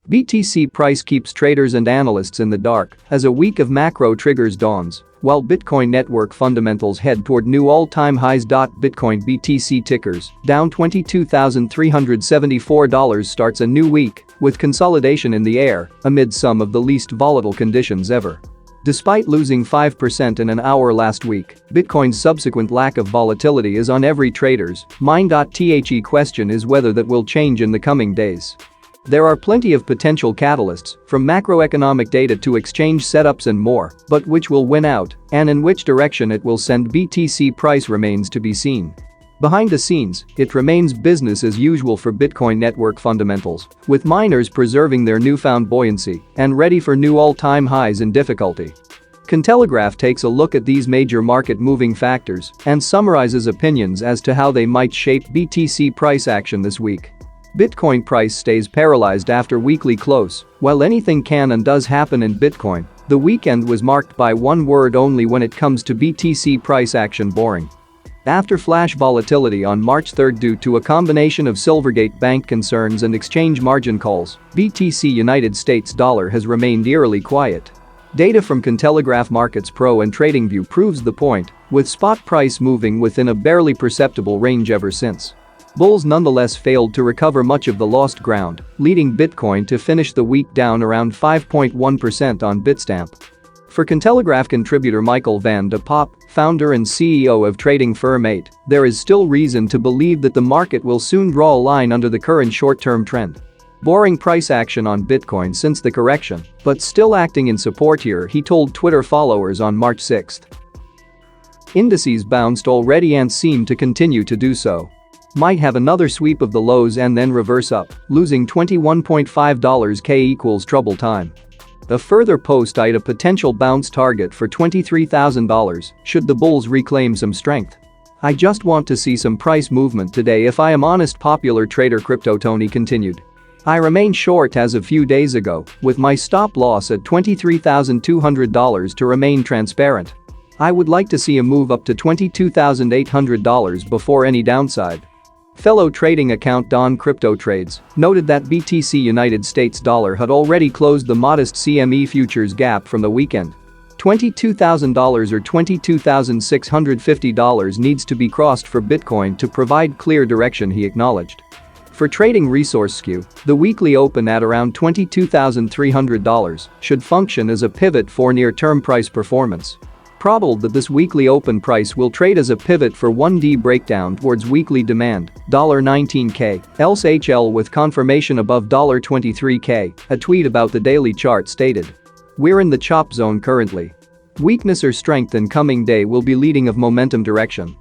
BTC price keeps traders and analysts in the dark as a week of macro triggers dawns, while Bitcoin network fundamentals head toward new all-time highs. Bitcoin BTC tickers down $22,374 starts a new week with consolidation in the air amid some of the least volatile conditions ever. Despite losing 5% in an hour last week, Bitcoin's subsequent lack of volatility is on every trader's mind. The question is whether that will change in the coming days. There are plenty of potential catalysts, from macroeconomic data to exchange setups and more, but which will win out and in which direction it will send BTC price remains to be seen. Behind the scenes, it remains business as usual for Bitcoin network fundamentals, with miners preserving their newfound buoyancy and ready for new all-time highs in difficulty. Cointelegraph takes a look at these major market-moving factors and summarizes opinions as to how they might shape BTC price action this week. Bitcoin price stays paralyzed after weekly close. While anything can and does happen in Bitcoin, the weekend was marked by one word only when it comes to BTC price action: boring. After flash volatility on March 3 due to a combination of Silvergate Bank concerns and exchange margin calls, BTC United States dollar has remained eerily quiet. Data from Cointelegraph Markets Pro and TradingView proves the point, with spot price moving within a barely perceptible range ever since. Bulls nonetheless failed to recover much of the lost ground, leading Bitcoin to finish the week down around 5.1% on Bitstamp. For Cointelegraph contributor Michael Van de Poppe, founder and CEO of trading firm 8, there is still reason to believe that the market will soon draw a line under the current short-term trend. Boring price action on Bitcoin since the correction, but still acting in support here, he told Twitter followers on March 6. Indices bounced already and seem to continue to do so. Might have another sweep of the lows and then reverse up, losing $21.5 K equals trouble time. A further post eyed a potential bounce target for $23,000 should the bulls reclaim some strength. I just want to see some price movement today if I am honest, popular trader Crypto Tony continued. I remain short as of few days ago, with my stop loss at $23,200 to remain transparent. I would like to see a move up to $22,800 before any downside. Fellow trading account Don Crypto Trades noted that BTC United States dollar had already closed the modest CME futures gap from the weekend. $22,000 or $22,650 needs to be crossed for Bitcoin to provide clear direction, he acknowledged. For trading resource skew, the weekly open at around $22,300 should function as a pivot for near-term price performance. Probable that this weekly open price will trade as a pivot for 1D breakdown towards weekly demand, $19K, else HL with confirmation above $23K, a tweet about the daily chart stated. We're in the chop zone currently. Weakness or strength in coming day will be leading of momentum direction.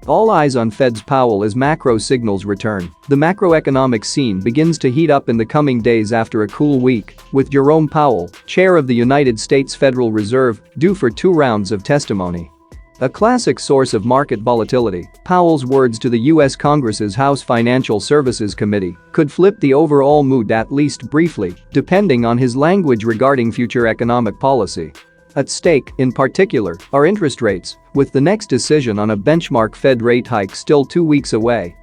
All eyes on Fed's Powell as macro signals return. The macroeconomic scene begins to heat up in the coming days after a cool week, with Jerome Powell, chair of the United States Federal Reserve, due for 2 rounds of testimony. A classic source of market volatility, Powell's words to the U.S. Congress's House Financial Services Committee could flip the overall mood at least briefly, depending on his language regarding future economic policy. At stake, in particular, are interest rates, with the next decision on a benchmark Fed rate hike still 2 weeks away.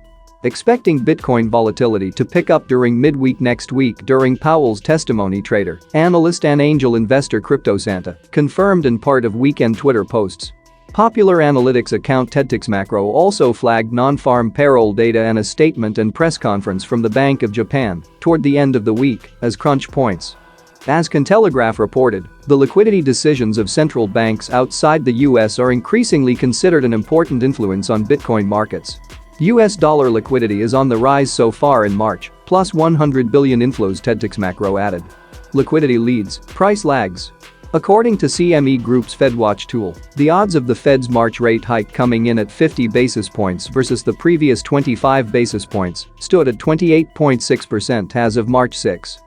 Expecting Bitcoin volatility to pick up during midweek next week during Powell's testimony, trader, analyst and angel investor CryptoSanta confirmed in part of weekend Twitter posts. Popular analytics account TedTixMacro also flagged non-farm payroll data and a statement and press conference from the Bank of Japan toward the end of the week as crunch points. As Cointelegraph reported, the liquidity decisions of central banks outside the US are increasingly considered an important influence on Bitcoin markets. US dollar liquidity is on the rise so far in March, plus 100 billion inflows, TedTixMacro added. Liquidity leads, price lags. According to CME Group's FedWatch tool, the odds of the Fed's March rate hike coming in at 50 basis points versus the previous 25 basis points stood at 28.6% as of March 6.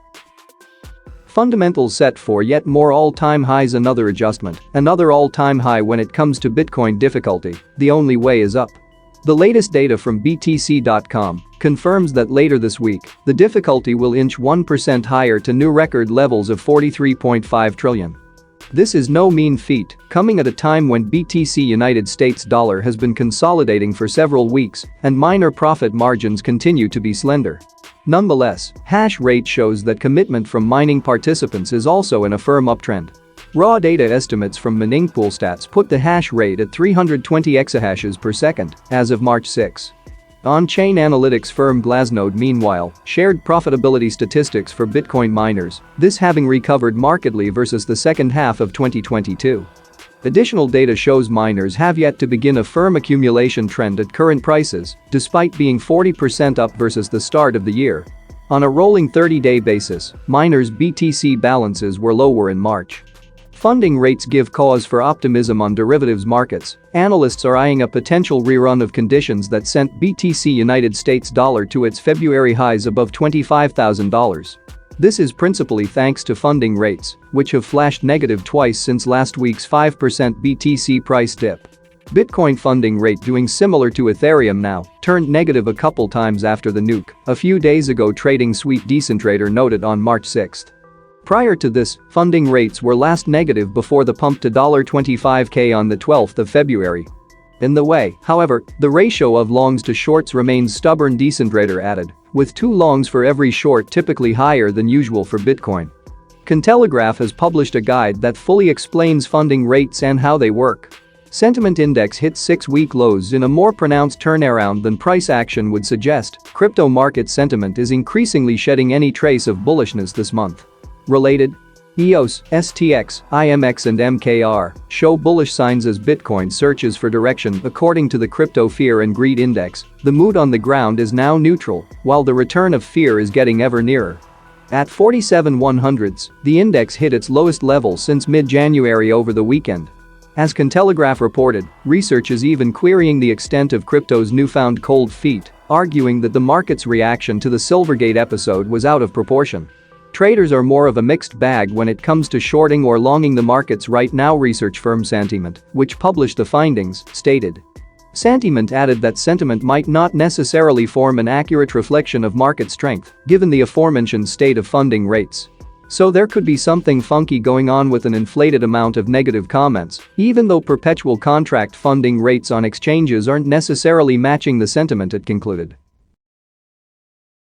Fundamentals set for yet more all-time highs, another adjustment, another all-time high when it comes to Bitcoin difficulty, the only way is up. The latest data from BTC.com confirms that later this week, the difficulty will inch 1% higher to new record levels of 43.5 trillion. This is no mean feat, coming at a time when BTC United States dollar has been consolidating for several weeks and miner profit margins continue to be slender. Nonetheless, hash rate shows that commitment from mining participants is also in a firm uptrend. Raw data estimates from MiningPoolStats put the hash rate at 320 exahashes per second as of March 6. On-chain analytics firm Glassnode meanwhile shared profitability statistics for Bitcoin miners, this having recovered markedly versus the second half of 2022. Additional data shows miners have yet to begin a firm accumulation trend at current prices, despite being 40% up versus the start of the year. On a rolling 30-day basis, miners' BTC balances were lower in March. Funding rates give cause for optimism on derivatives markets. Analysts are eyeing a potential rerun of conditions that sent BTC United States dollar to its February highs above $25,000. This is principally thanks to funding rates, which have flashed negative twice since last week's 5% BTC price dip. Bitcoin funding rate doing similar to Ethereum now, turned negative a couple times after the nuke, a few days ago trading suite Decentrader noted on March 6. Prior to this, funding rates were last negative before the pump to $25K on the 12th of February. In the way, however, the ratio of longs to shorts remains stubborn, Decentrader added, with 2 longs for every short typically higher than usual for Bitcoin. Cointelegraph has published a guide that fully explains funding rates and how they work. Sentiment index hit 6-week lows in a more pronounced turnaround than price action would suggest. Crypto market sentiment is increasingly shedding any trace of bullishness this month. Related, EOS, STX, IMX and MKR show bullish signs as Bitcoin searches for direction according to the Crypto Fear and Greed Index. The mood on the ground is now neutral, while the return of fear is getting ever nearer. At 47,100s, the index hit its lowest level since mid-January over the weekend. As Cointelegraph reported, research is even querying the extent of crypto's newfound cold feet, arguing that the market's reaction to the Silvergate episode was out of proportion. Traders are more of a mixed bag when it comes to shorting or longing the markets right now, research firm Santiment, which published the findings, stated. Santiment added that sentiment might not necessarily form an accurate reflection of market strength, given the aforementioned state of funding rates. So there could be something funky going on with an inflated amount of negative comments, even though perpetual contract funding rates on exchanges aren't necessarily matching the sentiment, it concluded.